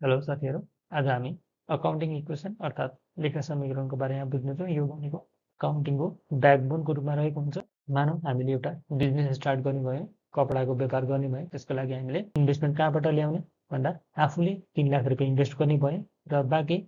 Hello साथीहरू, आज हामी अकाउन्टिङ इक्वेसन अर्थात् लेखा समीकरणको बारेमा बुझ्नेछौँ। यो भनेको अकाउन्टिङको ब्याकबोनको रूपमा रहेको हुन्छ। मानौँ हामीले एउटा बिजनेस स्टार्ट गर्ने भयो, कपडाको व्यापार गर्ने भयो, त्यसको लागि हामीले इन्भेस्टमेन्ट कहाँबाट ल्याउने भन्दा आफूले 3 लाख रुपियाँ इन्भेस्ट गर्ने भयो र बाँकी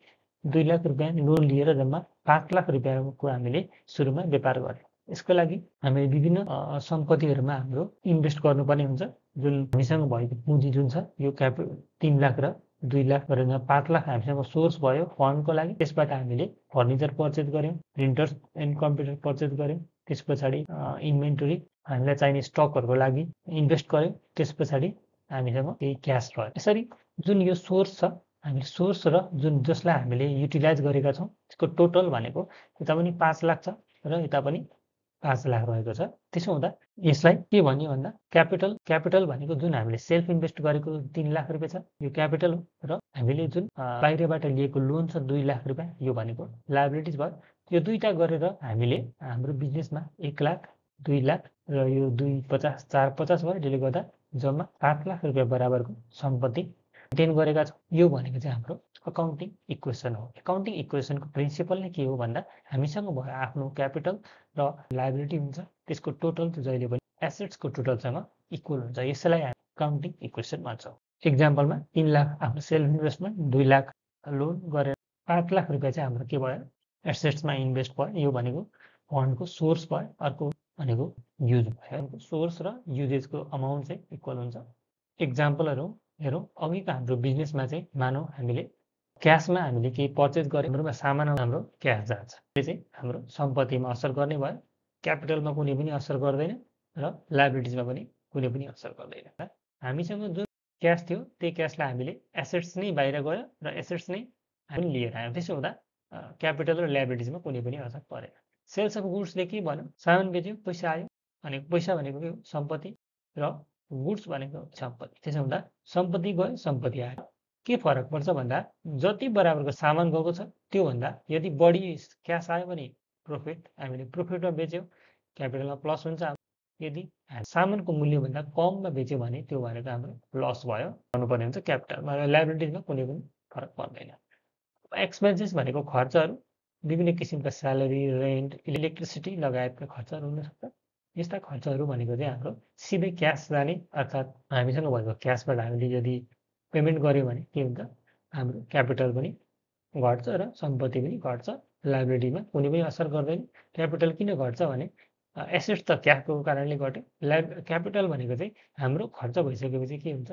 2 लाख रुपियाँ लोन लिएर जम्मा 5 लाख रुपियाँको हामीले सुरुमा व्यापार गऱ्यौँ। यसको लागि हामीले विभिन्न सम्पत्तिहरूमा हाम्रो इन्भेस्ट गर्नुपर्ने हुन्छ। जुन हामीसँग भएको पुँजी जुन छ यो 3 लाख र 2 लाख गरेर 5 लाख हामीसँग सोर्स भयो फन्डको लागि। त्यसबाट हामीले फर्निचर पर्चेज गऱ्यौँ, प्रिन्टर्स एन्ड कम्प्युटर पर्चेज गऱ्यौँ। त्यस पछाडि इन्भेन्टरी हामीलाई चाहिने स्टकहरूको लागि इन्भेस्ट गऱ्यौँ। त्यस पछाडि हामीसँग केही क्यास रह्यो। यसरी जुन यो सोर्स छ, हामीले सोर्स र जुन जसलाई हामीले युटिलाइज गरेका छौँ त्यसको टोटल भनेको यता पनि 5 लाख छ र यता पनि 5 लाख रहेको छ। त्यसो हुँदा यसलाई के भन्यो भन्दा क्यापिटल भनेको जुन हामीले सेल्फ इन्भेस्ट गरेको 3 लाख रुपियाँ छ यो क्यापिटल हो, र हामीले जुन बाहिरबाट लिएको लोन छ 2 लाख रुपियाँ यो भनेको लायबिलिटिज भयो। यो दुईटा गरेर हामीले हाम्रो बिजनेसमा 1 लाख 2 लाख र यो 250 450 भयो। त्यसले गर्दा जम्मा 7 लाख रुपियाँ बराबरको सम्पत्ति मेन्टेन गरेका छौँ। यो भनेको चाहिँ हाम्रो अकाउन्टिङ इक्वेसन हो। अकाउन्टिङ इक्वेसनको प्रिन्सिपल नै के हो भन्दा हामीसँग भयो आफ्नो क्यापिटल र लायबिलिटी हुन्छ, त्यसको टोटल जहिले पनि एसेट्सको टोटलसँग इक्वल हुन्छ। यसलाई हामी अकाउन्टिङ इक्वेसन भन्छौँ। इक्जाम्पलमा 3 लाख आफ्नो सेल्फ इन्भेस्टमेन्ट, 2 लाख लोन गरेर 5 लाख रुपियाँ चाहिँ हाम्रो के भयो एसेट्समा इन्भेस्ट भयो। यो भनेको फन्डको सोर्स भयो। अर्को भनेको युज भयो। सोर्स र युजेजको अमाउन्ट चाहिँ इक्वल हुन्छ। इक्जाम्पलहरू हेरौँ। अघिको हाम्रो बिजनेसमा चाहिँ मानौँ हामीले क्यासमा हामीले केही पर्चेज गऱ्यौँ, हाम्रोमा सामान हाम्रो क्यास जान्छ। त्यो चाहिँ हाम्रो सम्पत्तिमा असर गर्ने भयो, क्यापिटलमा कुनै पनि असर गर्दैन र लायबिलिटिजमा पनि कुनै पनि असर गर्दैन। हामीसँग जुन क्यास थियो त्यही क्यासलाई हामीले एसेट्स नै बाहिर गयो र एसेट्स नै हामी लिएर आयौँ। त्यसो हुँदा क्यापिटल र लायबिलिटिजमा कुनै पनि असर परेन। सेल्स अफ गुड्सले के भन्यो, सामान बेच्यो पैसा आयो भनेको, पैसा भनेको के हो सम्पत्ति र गुड्स भनेको सम्पत्ति। त्यसो हुँदा सम्पत्ति गयो सम्पत्ति आयो। के फरक पर्छ भन्दा जति बराबरको सामान गएको छ त्योभन्दा यदि बढी क्यास आयो भने प्रफिट, हामीले प्रफिटमा बेच्यौँ क्यापिटलमा प्लस हुन्छ। यदि सामानको मूल्यभन्दा कममा बेच्यो भने त्यो भनेको हाम्रो लस भयो गर्नुपर्ने हुन्छ क्यापिटलमा। र लायबिलिटिजमा कुनै पनि फरक पर्दैन। एक्सपेन्सेस भनेको खर्चहरू, विभिन्न किसिमका स्यालेरी, रेन्ट, इलेक्ट्रिसिटी लगायतका खर्चहरू हुनसक्छ। यस्ता खर्चहरू भनेको चाहिँ हाम्रो सिधै क्यास जाने, अर्थात् हामीसँग भएको क्यासबाट हामीले यदि पेमेन्ट गऱ्यो भने के हुन्छ हाम्रो क्यापिटल पनि घट्छ र सम्पत्ति पनि घट्छ। लायबिलिटीमा कुनै पनि असर गर्दैन। क्यापिटल किन घट्छ भने एसेट्स त क्यासको कारणले घट्यो। क्यापिटल भनेको चाहिँ हाम्रो खर्च भइसकेपछि के हुन्छ,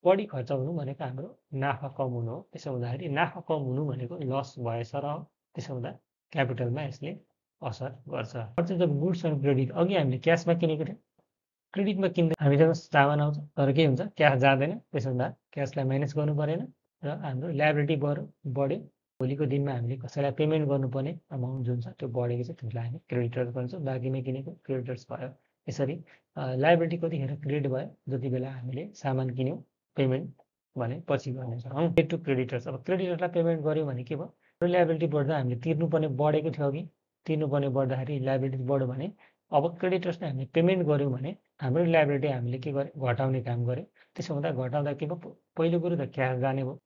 बढी खर्च हुनु भनेको हाम्रो नाफा कम हुनु हो। त्यसो हुँदाखेरि नाफा कम हुनु भनेको लस भएछ र हो। त्यसो हुँदा क्यापिटलमा यसले असर गर्छ। Purchase of goods and credit, अघि हामीले क्यासमा किनेको थियौँ, क्रेडिटमा किन्दा हामीसँग सामान आउँछ तर के हुन्छ क्यास जाँदैन। त्यसो हुँदा क्यासलाई म्यानेज गर्नु परेन र हाम्रो लायबिलिटी बढ्यो। भोलिको दिनमा हामीले कसैलाई पेमेन्ट गर्नुपर्ने अमाउन्ट जुन छ त्यो बढेको छ, त्यसलाई हामी क्रेडिटर्स भन्छौँ। बाँकीमा किनेको क्रेडिटर्स भयो। यसरी लायबिलिटी कतिखेर क्रेडिट भयो, जति बेला हामीले सामान किन्यौँ पेमेन्ट भने पछि गर्नेछौँ। पेड टु क्रेडिटर्स, अब क्रेडिटर्सलाई पेमेन्ट गऱ्यौँ भने के भयो, लायबिलिटी बढ्दा हामीले तिर्नुपर्ने बढेको थियो, अघि तिर्नुपर्ने बढ्दाखेरि लायबिलिटी बढ्यो भने अब क्रेडिटर्सलाई हामीले पेमेन्ट गऱ्यौँ भने हाम्रो लायबिलिटी हामीले के गर्यो घटाउने काम गर्यो। त्यसो हुँदा घटाउँदा के भयो, पहिलो कुरो त क्यास जाने भयो,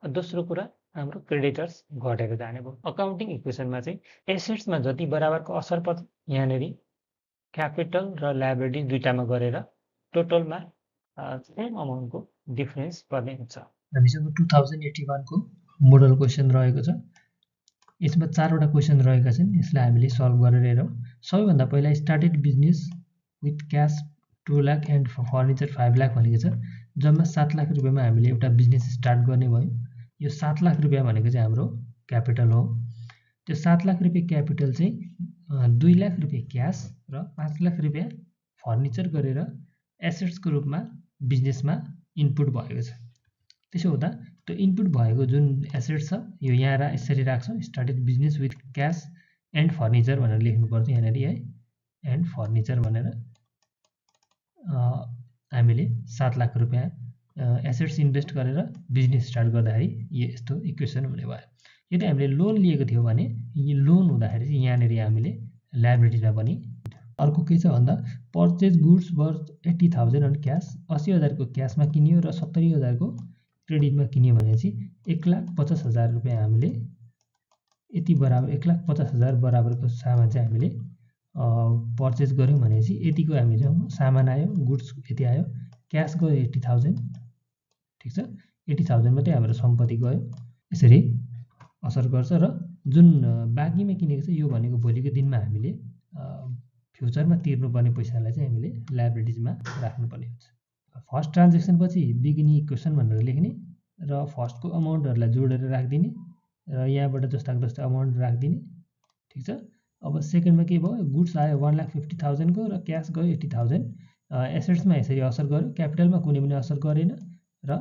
दोस्रो कुरा हाम्रो क्रेडिटर्स घटेर जाने भयो। अकाउन्टिङ इक्वेसनमा चाहिँ एसेट्समा जति बराबरको असर पर्छ, यहाँनिर क्यापिटल र लायबिलिटी दुईटामा गरेर टोटलमा सेम अमाउन्टको डिफरेन्स पर्ने हुन्छ। हामीसँग 2081 को मोडल क्वेसन रहेको छ। यसमा 4वटा क्वेसन रहेका छन्। यसलाई हामीले सल्भ गरेर हेरौँ। सबैभन्दा पहिला started business with cash 2 lakh and furniture 5 lakh भनेको छ। जम्मा 7 लाख रुपियाँमा हामीले एउटा बिजनेस स्टार्ट गर्ने भयो। यो 7 लाख रुपियाँ भनेको चाहिँ हाम्रो क्यापिटल हो। त्यो 7 लाख रुपियाँ क्यापिटल चाहिँ 2 लाख रुपियाँ क्यास र 5 लाख रुपियाँ फर्निचर गरेर एसेट्सको रूपमा बिजनेसमा इनपुट भएको छ। त्यसो हुँदा त्यो इनपुट भएको जुन एसेट छ यो यहाँ यसरी राख्छौँ, started business with cash and furniture भनेर लेख्नुपर्छ यहाँनिर है। एन्ड फर्निचर भनेर हामीले 7 लाख रुपियाँ एसेट्स इन्भेस्ट गरेर बिजनेस स्टार्ट गर्दाखेरि यस्तो इक्वेसन हुने भयो। यदि हामीले लोन लिएको थियो भने यो लोन हुँदाखेरि चाहिँ यहाँनिर हामीले लायबिलिटीमा पनि। अर्को के छ भन्दा purchase goods worth 80,000 on cash, 80,000 को क्यासमा किनियो र 70,000 को क्रेडिटमा किन्यो भनेपछि 1,50,000 रुपियाँ हामीले यति बराबर 1,50,000 बराबरको सामान चाहिँ हामीले पर्चेस गऱ्यौँ भनेपछि यतिको हामीसँग सामान आयो, गुड्स यति आयो, क्यास गयो 80,000, ठिक छ। 80,000 मात्रै हाम्रो सम्पत्ति गयो। यसरी असर गर्छ र जुन बाँकीमा किनेको छ यो भनेको भोलिको दिनमा हामीले फ्युचरमा तिर्नुपर्ने पैसालाई चाहिँ हामीले लायबिलिटिजमा राख्नुपर्ने हुन्छ। फर्स्ट ट्रान्जेक्सन पछि बिगिनिङ इक्वेसन भनेर लेख्ने र फर्स्टको अमाउन्टहरूलाई जोडेर राखिदिने र यहाँबाट जस्तो अमाउन्ट राखिदिने, ठिक छ। अब सेकेन्डमा के भयो, गुड्स आयो 1,50,000 को र क्यास गयो 80,000। एसेट्समा यसरी असर गर्यो, क्यापिटलमा कुनै पनि असर गरेन र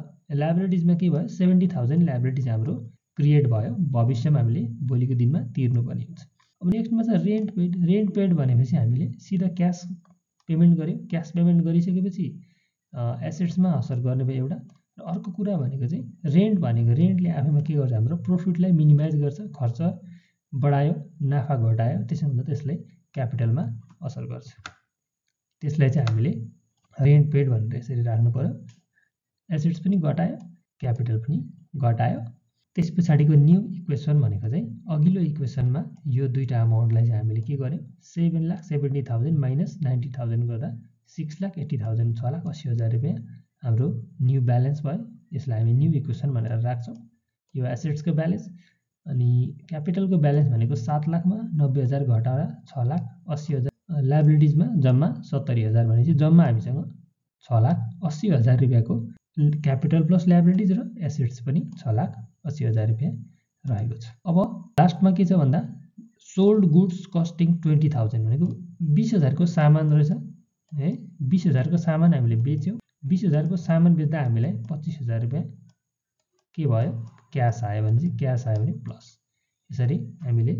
लायबिलिटिजमा के भयो, 70,000 लायबिलिटिज हाम्रो क्रिएट भयो, भविष्यमा हामीले भोलिको दिनमा तिर्नुपर्ने हुन्छ। अब नेक्स्टमा छ रेन्ट पेड भनेपछि हामीले सिधा क्यास पेमेन्ट गऱ्यौँ। क्यास पेमेन्ट गरिसकेपछि एसेट्समा असर गर्ने भयो एउटा। र अर्को कुरा भनेको चाहिँ रेन्ट भनेको रेन्टले आफैमा के गर्छ, हाम्रो प्रोफिटलाई मिनिमाइज गर्छ, खर्च बढायो, नाफा घटायो, त्यसो हुँदा त्यसलाई क्यापिटलमा असर गर्छ। त्यसलाई चाहिँ हामीले रेन्ट पेड भनेर यसरी राख्नु पर्यो। एसेट्स पनि घटायो, क्यापिटल पनि घटायो। त्यस पछाडिको न्यू इक्वेसन भनेको चाहिँ अघिल्लो इक्वेसनमा यो दुईटा अमाउन्टलाई चाहिँ हामीले के गर्यौँ, 7,70,000 माइनस 90,000 गर्दा 6,80,000 6,80,000 रुपियाँ हाम्रो न्यू ब्यालेन्स भयो। यसलाई हामी न्यू इक्वेसन भनेर राख्छौँ। यो एसेट्सको ब्यालेन्स अनि क्यापिटलको ब्यालेन्स भनेको 7,00,000मा 90,000 घटाएर 6,80,000, लायबिलिटिजमा जम्मा 70,000 भनेपछि जम्मा हामीसँग 6,80,000 रुपियाँको क्यापिटल प्लस लायबिलिटिज र एसेट्स पनि 6,80,000 रुपियाँ रहेको छ। अब लास्टमा के छ भन्दा सोल्ड गुड्स कस्टिङ 20,000 भनेको 20,000 को सामान रहेछ है। 20,000 को सामान हामीले बेच्यौँ। 20,000 को सामान बेच्दा हामीलाई 25,000 रुपियाँ के भयो, क्यास आयो भनेपछि क्यास आयो भने प्लस यसरी हामीले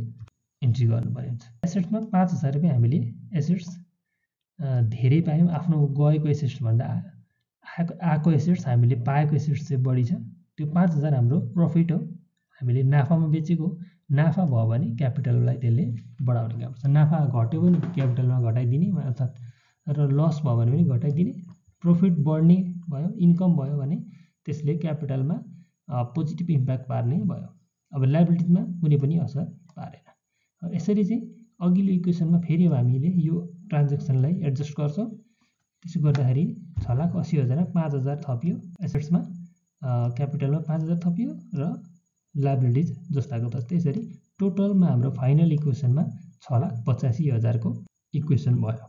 इन्ट्री गर्नुपर्ने हुन्छ। एसेट्समा 5,000 रुपियाँ हामीले एसेट्स धेरै पायौँ। आफ्नो गएको एसेट्स भन्दा आएको एसेट्स हामीले पाएको एसेट्स चाहिँ बढी छ। त्यो 5,000 हाम्रो प्रफिट हो, हामीले नाफामा बेचेको। नाफा भयो भने क्यापिटललाई त्यसले बढाउने काम गर्छ। नाफा घट्यो भने क्यापिटलमा घटाइदिने अर्थात् र लस भयो भने पनि घटाइदिने। प्रफिट बढ्ने भयो, इन्कम भयो भने त्यसले क्यापिटलमा पोजिटिभ इम्प्याक्ट पार्ने भयो। अब लायबिलिटिजमा कुनै पनि असर पारेन। यसरी चाहिँ अघिल्लो इक्वेसनमा फेरि हामीले यो ट्रान्जेक्सनलाई एडजस्ट गर्छौँ। त्यसो गर्दाखेरि 6,80,000 5,000 थपियो, एसेट्समा क्यापिटलमा 5,000 थपियो र लायबिलिटिज जस्ताको तस्तै। यसरी टोटलमा हाम्रो फाइनल इक्वेसनमा 6,85,000 को इक्वेसन भयो।